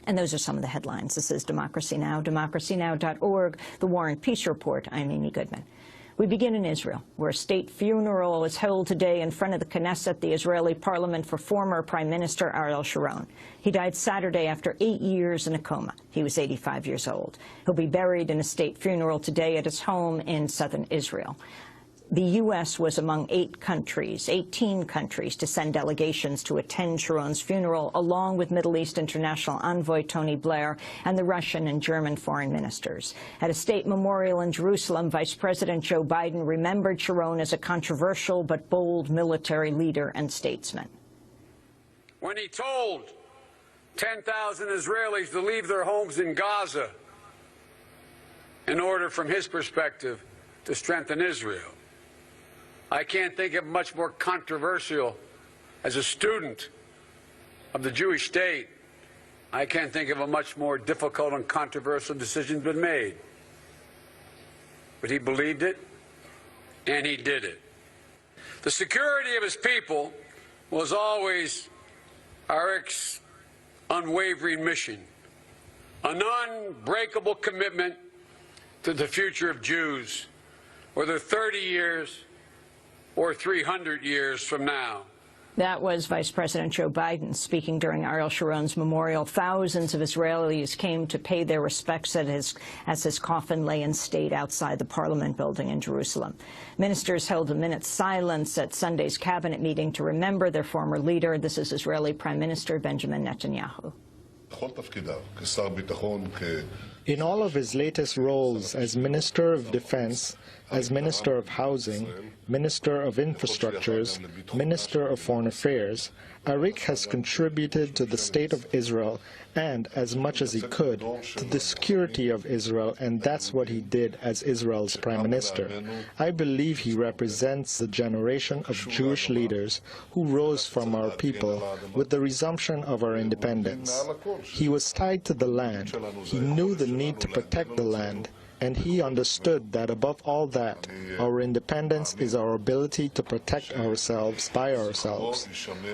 And those are some of the headlines. This is Democracy Now!, democracynow.org, The War and Peace Report. I'm Amy Goodman. We begin in Israel, where a state funeral is held today in front of the Knesset, the Israeli parliament, for former Prime Minister Ariel Sharon. He died Saturday after 8 years in a coma. He was 85 years old. He'll be buried in a state funeral today at his home in southern Israel. The U.S. was among 18 countries, to send delegations to attend Sharon's funeral, along with Middle East International Envoy Tony Blair and the Russian and German foreign ministers. At a state memorial in Jerusalem, Vice President Joe Biden remembered Sharon as a controversial but bold military leader and statesman. When he told 10,000 Israelis to leave their homes in Gaza in order, from his perspective, to strengthen Israel, I can't think of much more controversial. As a student of the Jewish state, I can't think of a much more difficult and controversial decision been made. But he believed it, and he did it. The security of his people was always Eric's unwavering mission, an unbreakable commitment to the future of Jews, whether 30 years or 300 years from now. That was Vice President Joe Biden speaking during Ariel Sharon's memorial. Thousands of Israelis came to pay their respects as his coffin lay in state outside the Parliament building in Jerusalem. Ministers held a minute's silence at Sunday's cabinet meeting to remember their former leader. This is Israeli Prime Minister Benjamin Netanyahu. In all of his latest roles as Minister of Defense, as Minister of Housing, Minister of Infrastructures, Minister of Foreign Affairs, Arik has contributed to the state of Israel and, as much as he could, to the security of Israel, and that's what he did as Israel's Prime Minister. I believe he represents the generation of Jewish leaders who rose from our people with the resumption of our independence. He was tied to the land. He knew the need to protect the land. And he understood that above all that, our independence is our ability to protect ourselves by ourselves.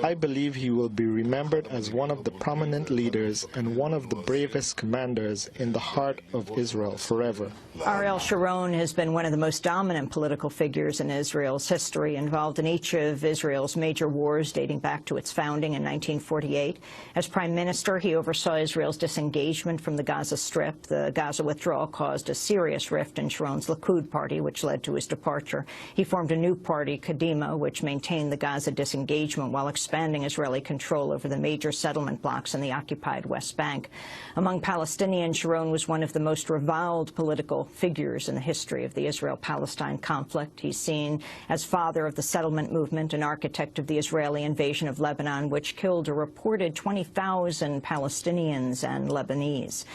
I believe he will be remembered as one of the prominent leaders and one of the bravest commanders in the heart of Israel forever. Ariel Sharon has been one of the most dominant political figures in Israel's history, involved in each of Israel's major wars dating back to its founding in 1948. As Prime Minister, he oversaw Israel's disengagement from the Gaza Strip. The Gaza withdrawal caused a serious rift in Sharon's Likud party, which led to his departure. He formed a new party, Kadima, which maintained the Gaza disengagement while expanding Israeli control over the major settlement blocks in the occupied West Bank. Among Palestinians, Sharon was one of the most reviled political figures in the history of the Israel-Palestine conflict. He's seen as father of the settlement movement, an architect of the Israeli invasion of Lebanon, which killed a reported 20,000 Palestinians and Lebanese.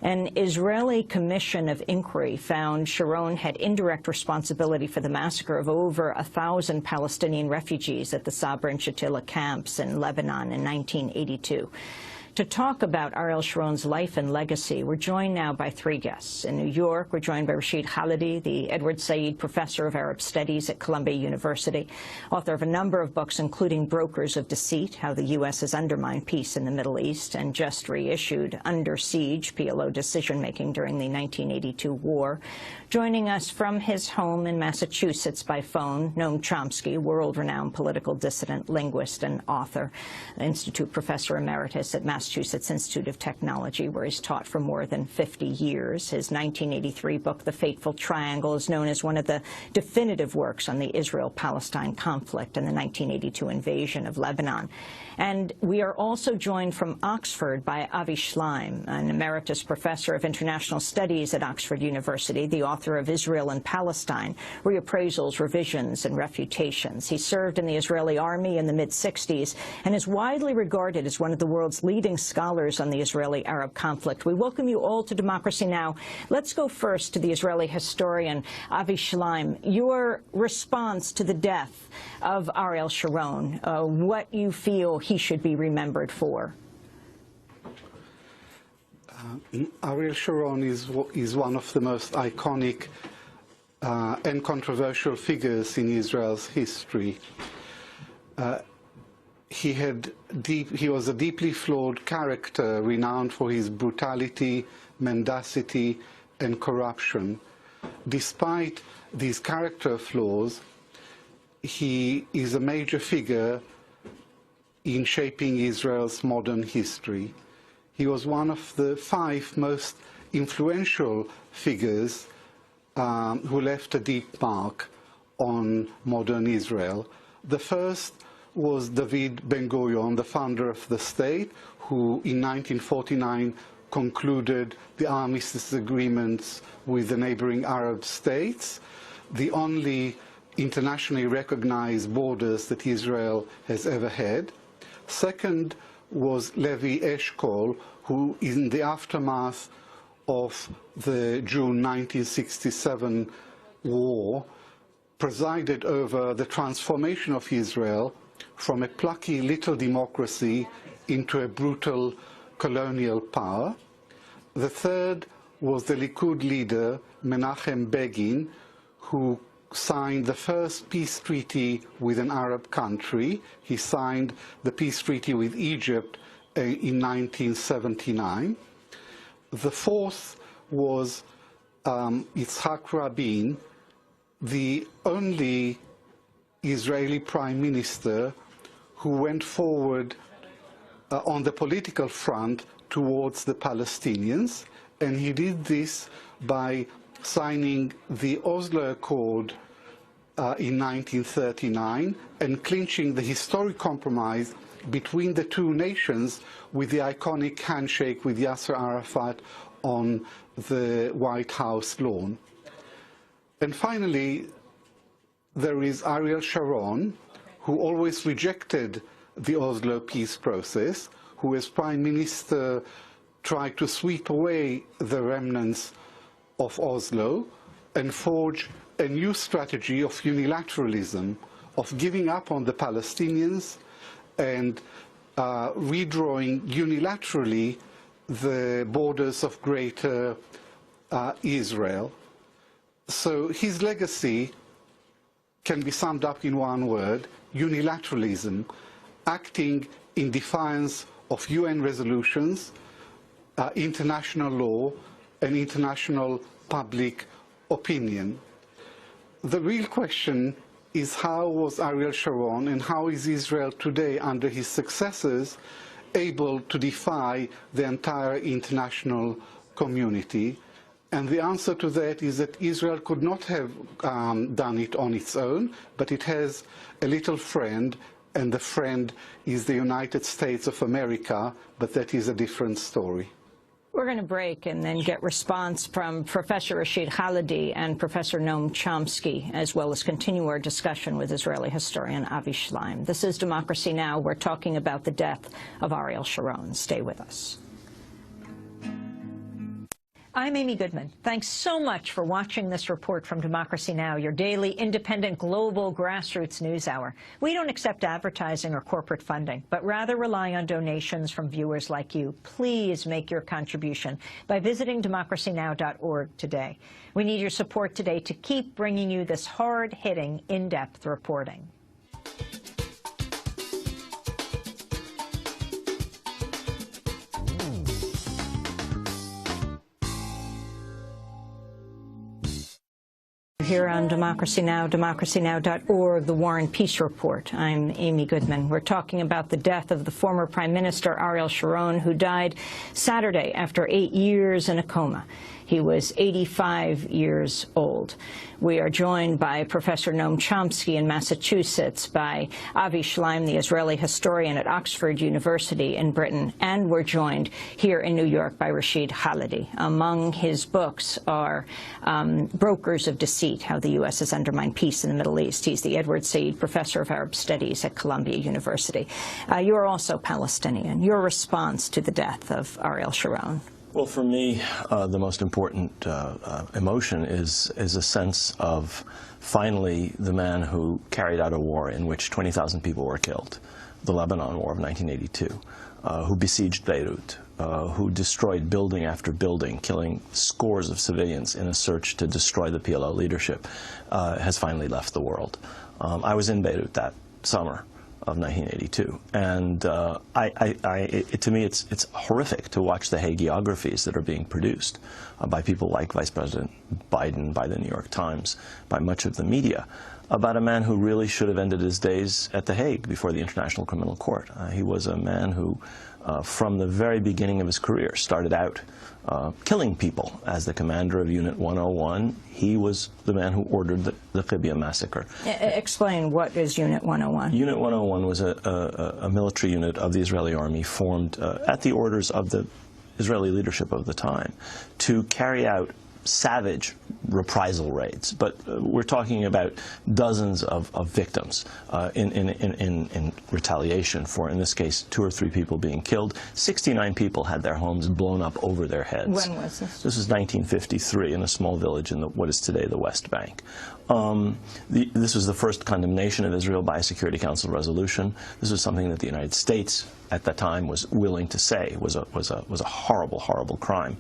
An Israeli commission of inquiry found Sharon had indirect responsibility for the massacre of over 1,000 Palestinian refugees at the Sabra and Shatila camps in Lebanon in 1982. To talk about Ariel Sharon's life and legacy, we're joined now by three guests. In New York, we're joined by Rashid Khalidi, the Edward Said Professor of Arab Studies at Columbia University, author of a number of books, including Brokers of Deceit, How the U.S. Has Undermined Peace in the Middle East, and just reissued Under Siege, PLO Decision-Making During the 1982 War. Joining us from his home in Massachusetts by phone, Noam Chomsky, world-renowned political dissident, linguist, and author, Institute Professor Emeritus at Massachusetts Institute of Technology, where he's taught for more than 50 years. His 1983 book, The Fateful Triangle, is known as one of the definitive works on the Israel-Palestine conflict and the 1982 invasion of Lebanon. And we are also joined from Oxford by Avi Schleim, an emeritus professor of international studies at Oxford University, the author of Israel and Palestine, Reappraisals, Revisions, and Refutations. He served in the Israeli army in the mid-60s and is widely regarded as one of the world's leading scholars on the Israeli-Arab conflict. We welcome you all to Democracy Now! Let's go first to the Israeli historian, Avi Schleim. Your response to the death of Ariel Sharon, what you feel he should be remembered for. Ariel Sharon is one of the most iconic and controversial figures in Israel's history. he was a deeply flawed character, renowned for his brutality, mendacity, and corruption. Despite these character flaws, he is a major figure in shaping Israel's modern history. He was one of the 5 most influential figures who left a deep mark on modern Israel. The first was David Ben-Gurion, the founder of the state, who in 1949 concluded the armistice agreements with the neighboring Arab states, the only internationally recognized borders that Israel has ever had. Second was Levi Eshkol, who in the aftermath of the June 1967 war presided over the transformation of Israel from a plucky little democracy into a brutal colonial power. The third was the Likud leader, Menachem Begin, who signed the first peace treaty with an Arab country. He signed the peace treaty with Egypt in 1979. The fourth was Yitzhak Rabin, the only Israeli prime minister who went forward on the political front towards the Palestinians, and he did this by signing the Oslo Accord in 1939 and clinching the historic compromise between the two nations with the iconic handshake with Yasser Arafat on the White House lawn. And finally, there is Ariel Sharon, who always rejected the Oslo peace process, who as prime minister tried to sweep away the remnants of Oslo and forge a new strategy of unilateralism, of giving up on the Palestinians and redrawing unilaterally the borders of Greater Israel. So his legacy can be summed up in one word: unilateralism, acting in defiance of UN resolutions, international law, and international public opinion. The real question is, how was Ariel Sharon and how is Israel today under his successors able to defy the entire international community? And the answer to that is that Israel could not have done it on its own, but it has a little friend, and the friend is the United States of America, but that is a different story. We're going to break and then get response from Professor Rashid Khalidi and Professor Noam Chomsky, as well as continue our discussion with Israeli historian Avi Shlaim. This is Democracy Now! We're talking about the death of Ariel Sharon. Stay with us. I'm Amy Goodman. Thanks so much for watching this report from Democracy Now!, your daily, independent, global, grassroots news hour. We don't accept advertising or corporate funding, but rather rely on donations from viewers like you. Please make your contribution by visiting democracynow.org today. We need your support today to keep bringing you this hard-hitting, in-depth reporting. Here on Democracy Now!, democracynow.org, the War and Peace Report. I'm Amy Goodman. We're talking about the death of the former Prime Minister Ariel Sharon, who died Saturday after 8 years in a coma. He was 85 years old. We are joined by Professor Noam Chomsky in Massachusetts, by Avi Shlaim, the Israeli historian at Oxford University in Britain, and we're joined here in New York by Rashid Khalidi. Among his books are Brokers of Deceit, How the U.S. Has Undermined Peace in the Middle East. He's the Edward Said Professor of Arab Studies at Columbia University. You are also Palestinian. Your response to the death of Ariel Sharon? Well, for me, the most important emotion is a sense of finally the man who carried out a war in which 20,000 people were killed, the Lebanon War of 1982, who besieged Beirut, who destroyed building after building, killing scores of civilians in a search to destroy the PLO leadership, has finally left the world. I was in Beirut that summer of 1982. And to me, it's horrific to watch the hagiographies that are being produced by people like Vice President Biden, by the New York Times, by much of the media, about a man who really should have ended his days at The Hague before the International Criminal Court. He was a man who, from the very beginning of his career, started out killing people as the commander of Unit 101. He was the man who ordered the Qibya massacre. Explain, what is Unit 101? Unit 101 was a military unit of the Israeli army formed at the orders of the Israeli leadership of the time to carry out savage reprisal raids, but we're talking about dozens of victims in retaliation for, in this case, 2 or 3 people being killed. 69 people had their homes blown up over their heads. When was this? This was 1953 in a small village in what is today the West Bank. This was the first condemnation of Israel by a Security Council resolution. This was something that the United States at that time was willing to say was a horrible, horrible crime.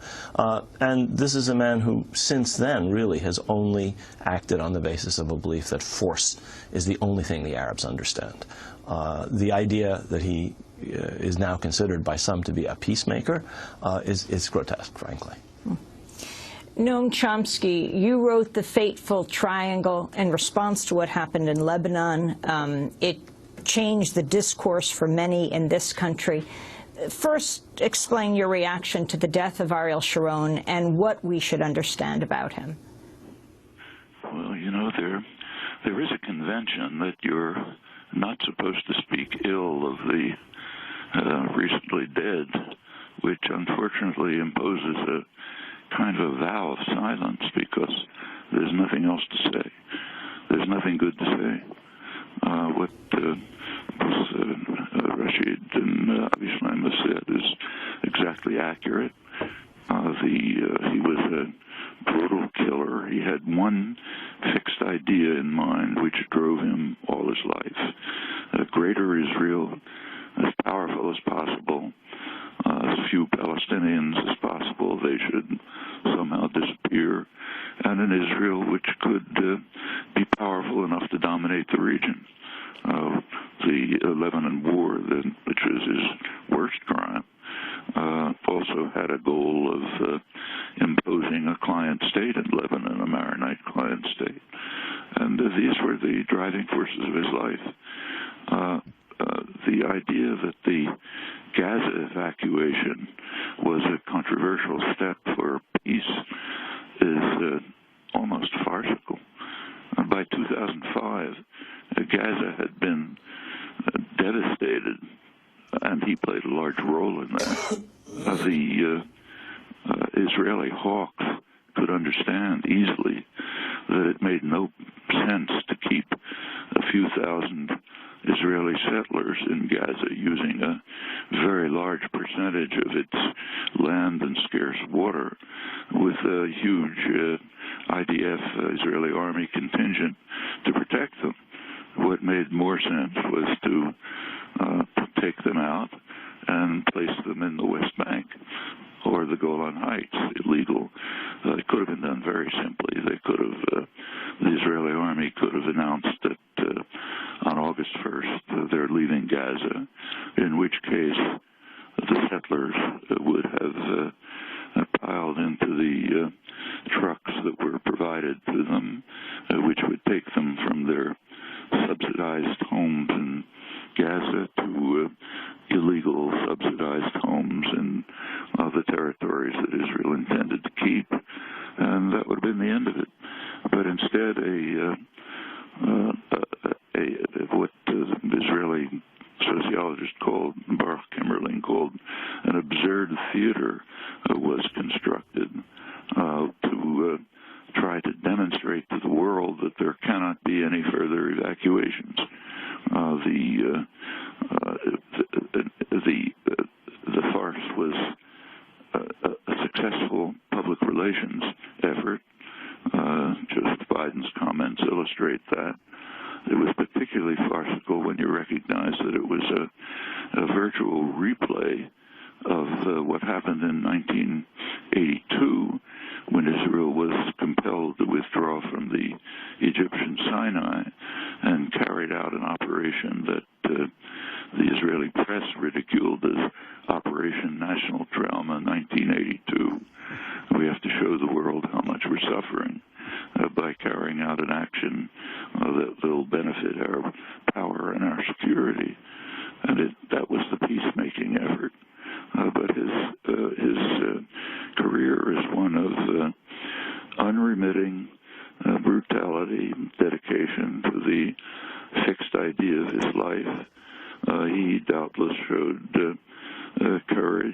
And this is a man who, since then, really has only acted on the basis of a belief that force is the only thing the Arabs understand. The idea that he is now considered by some to be a peacemaker is grotesque, frankly. Noam Chomsky, you wrote The Fateful Triangle in response to what happened in Lebanon. It changed the discourse for many in this country. First, explain your reaction to the death of Ariel Sharon and what we should understand about him. Well, you know, there is a convention that you're not supposed to speak ill of the recently dead, which unfortunately imposes a kind of a vow of silence because there's nothing else to say. There's nothing good to say. What Rashid and Abishmaim has said is exactly accurate. He was a brutal killer. He had one fixed idea in mind which drove him all his life. A greater Israel, as powerful as possible, as few Palestinians as possible. They should somehow disappear, and an Israel which could be powerful enough to dominate the region. The Lebanon War, which was his worst crime, also had a goal of imposing a client state in Lebanon, a Maronite client state. And these were the driving forces of his life. The idea that the Gaza evacuation was a controversial step for peace is almost farcical. By 2005, Gaza had been devastated, and he played a large role in that. The Israeli hawks could understand easily that it made no sense to keep a few thousand Israeli settlers in Gaza using a very large percentage of its land and scarce water with a huge IDF, Israeli army contingent, to protect them. What made more sense was to take them out and place them in the West Bank or the Golan Heights, illegal. It could have been done very simply. They could have, the Israeli army could have announced that on August 1st they're leaving Gaza, in which case the settlers would have piled into the trucks that were provided to them, which would take them from their subsidized homes in Gaza to illegal subsidized homes in the territories that Israel intended to keep, and that would have been the end of it. But instead, what Israeli sociologist called, Baruch Kimmerling called, an absurd theater was constructed to try to demonstrate to the world that there cannot be any further evacuations. The farce was a successful public relations effort. Joseph Biden's comments illustrate that. It was particularly farcical when you recognize that it was a virtual replay of what happened in 1982 when Israel was compelled to withdraw from the Egyptian Sinai and carried out an operation that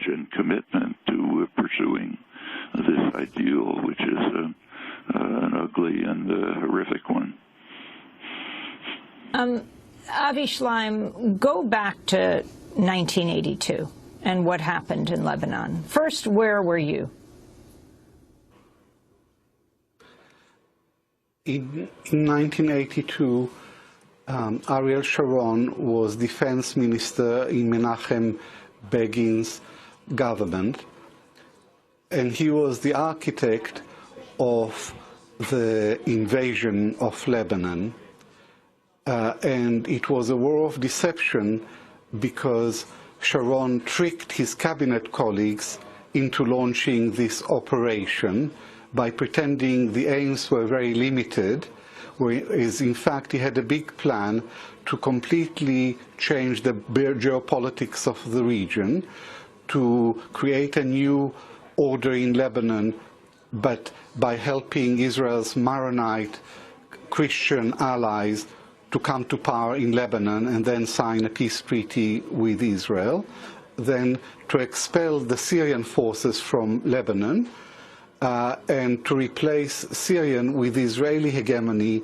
and commitment to pursuing this ideal, which is an ugly and horrific one. Avi Schleim, go back to 1982 and what happened in Lebanon. First, where were you? In 1982, Ariel Sharon was defense minister in Menachem Begin's government, and he was the architect of the invasion of Lebanon. And it was a war of deception because Sharon tricked his cabinet colleagues into launching this operation by pretending the aims were very limited, whereas in fact he had a big plan to completely change the geopolitics of the region, to create a new order in Lebanon, but by helping Israel's Maronite Christian allies to come to power in Lebanon and then sign a peace treaty with Israel, then to expel the Syrian forces from Lebanon, and to replace Syrian with Israeli hegemony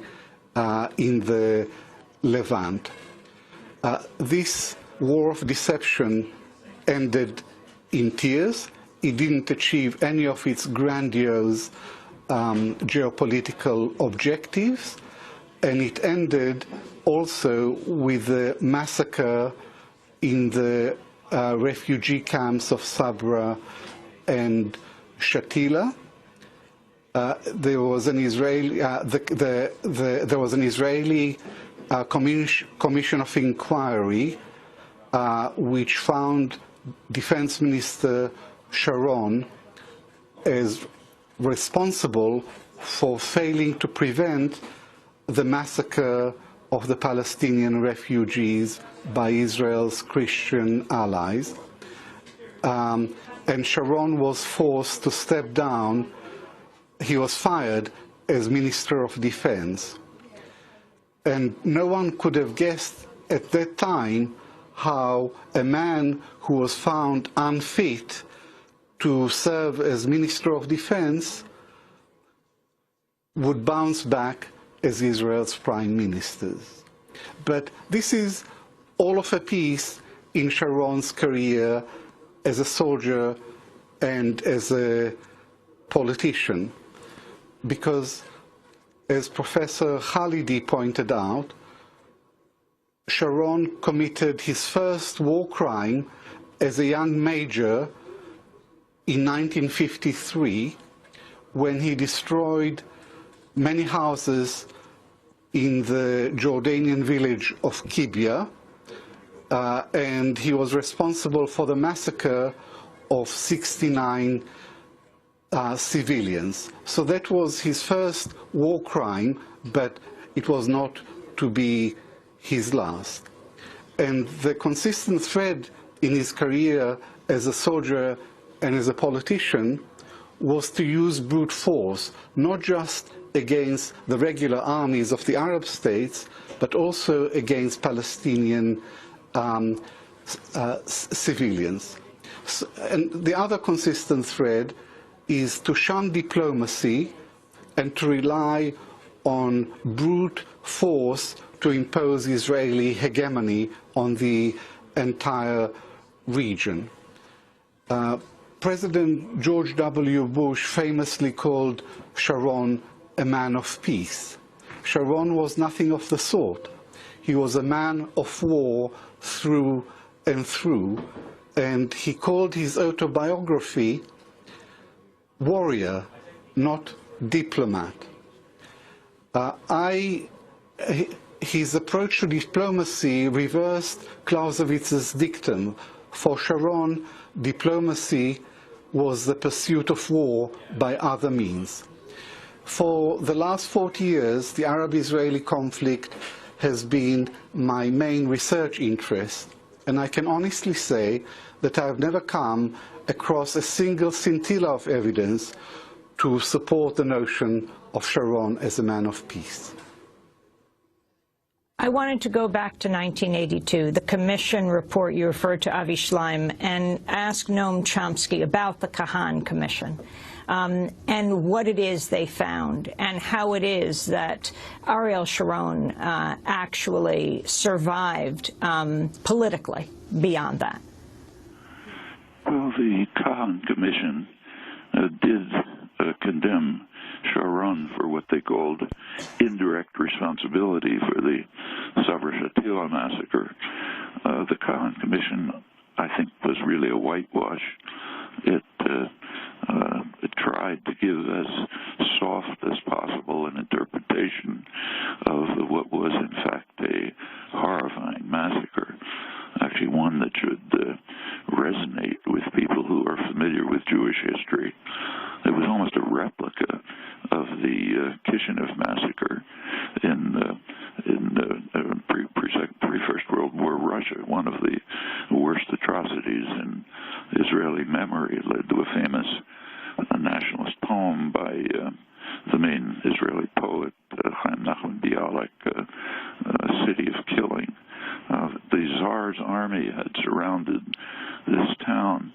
in the Levant. This war of deception ended in tears. It didn't achieve any of its grandiose geopolitical objectives, and it ended also with the massacre in the refugee camps of Sabra and Shatila. There was an Israeli commission of inquiry which found Defense Minister Sharon as responsible for failing to prevent the massacre of the Palestinian refugees by Israel's Christian allies. And Sharon was forced to step down. He was fired as Minister of Defense. And no one could have guessed at that time how a man who was found unfit to serve as Minister of Defense would bounce back as Israel's Prime Minister. But this is all of a piece in Sharon's career as a soldier and as a politician, because, as Professor Khalidi pointed out, Sharon committed his first war crime as a young major in 1953 when he destroyed many houses in the Jordanian village of Kibya, and he was responsible for the massacre of 69 civilians. So that was his first war crime, but it was not to be his last. And the consistent thread in his career as a soldier and as a politician was to use brute force, not just against the regular armies of the Arab states, but also against Palestinian civilians. So, and the other consistent thread is to shun diplomacy and to rely on brute force to impose Israeli hegemony on the entire region. President George W. Bush famously called Sharon a man of peace. Sharon was nothing of the sort. He was a man of war through and through, and he called his autobiography warrior, not diplomat. His approach to diplomacy reversed Clausewitz's dictum. For Sharon, diplomacy was the pursuit of war by other means. For the last 40 years, the Arab-Israeli conflict has been my main research interest, and I can honestly say that I have never come across a single scintilla of evidence to support the notion of Sharon as a man of peace. I wanted to go back to 1982, the commission report you referred to, Avi Shlaim, and ask Noam Chomsky about the Kahan Commission and what it is they found and how it is that Ariel Sharon actually survived politically beyond that. Well, the Kahan Commission did condemn Sharon for what they called indirect responsibility for the Sabra Shatila massacre. The Kahan Commission, I think, was really a whitewash. It tried to give as soft as possible an interpretation of what was, in fact, a horrifying massacre, actually one that should resonate with people who are familiar with Jewish history. It was almost a replica of the Kishinev massacre in pre-First World War Russia, one of the worst atrocities in Israeli memory. It led to a famous nationalist poem by the main Israeli poet, Chaim Nachman Bialik, City of Killing. The Tsar's army had surrounded this town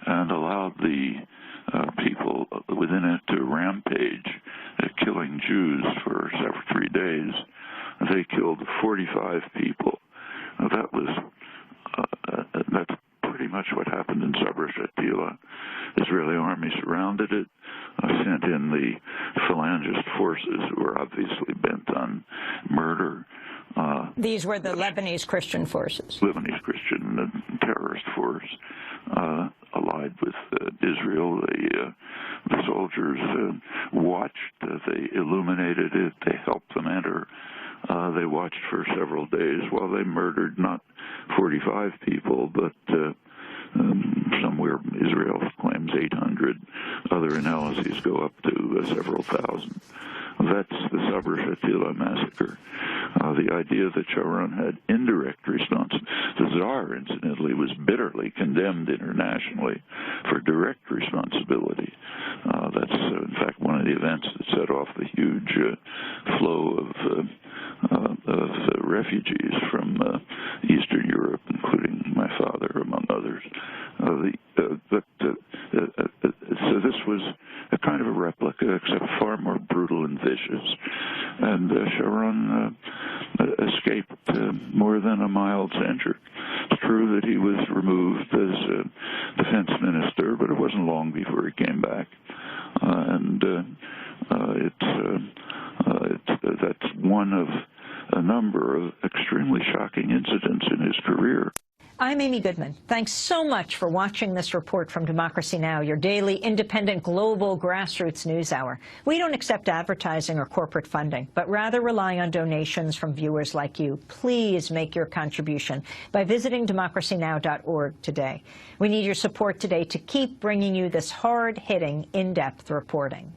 and allowed the people within it to rampage, killing Jews for 3 days. They killed 45 people. That's pretty much what happened in Sabra Shatila. Israeli army surrounded it, sent in the phalangist forces who were obviously bent on murder. These were the Lebanese Christian forces. Lebanese Christian terrorist force allied with Israel. The soldiers watched. They illuminated it. They helped them enter. They watched for several days while they murdered not 45 people, but somewhere Israel claims 800. Other analyses go up to several thousand. That's the Sabra Shatila massacre. The idea that Sharon had indirect responsibility. The Tsar, incidentally, was bitterly condemned internationally for direct responsibility. That's, in fact, one of the events that set off the huge flow of refugees from Eastern Europe, including my father, among others. So this was a kind of a replica, except far more brutal and vicious. And Sharon escaped more than a mild censure. It's true that he was removed as defense minister, but it wasn't long before he came back. That's one of a number of extremely shocking incidents in his career. I'm Amy Goodman. Thanks so much for watching this report from Democracy Now!, your daily independent global grassroots news hour. We don't accept advertising or corporate funding, but rather rely on donations from viewers like you. Please make your contribution by visiting democracynow.org today. We need your support today to keep bringing you this hard-hitting, in-depth reporting.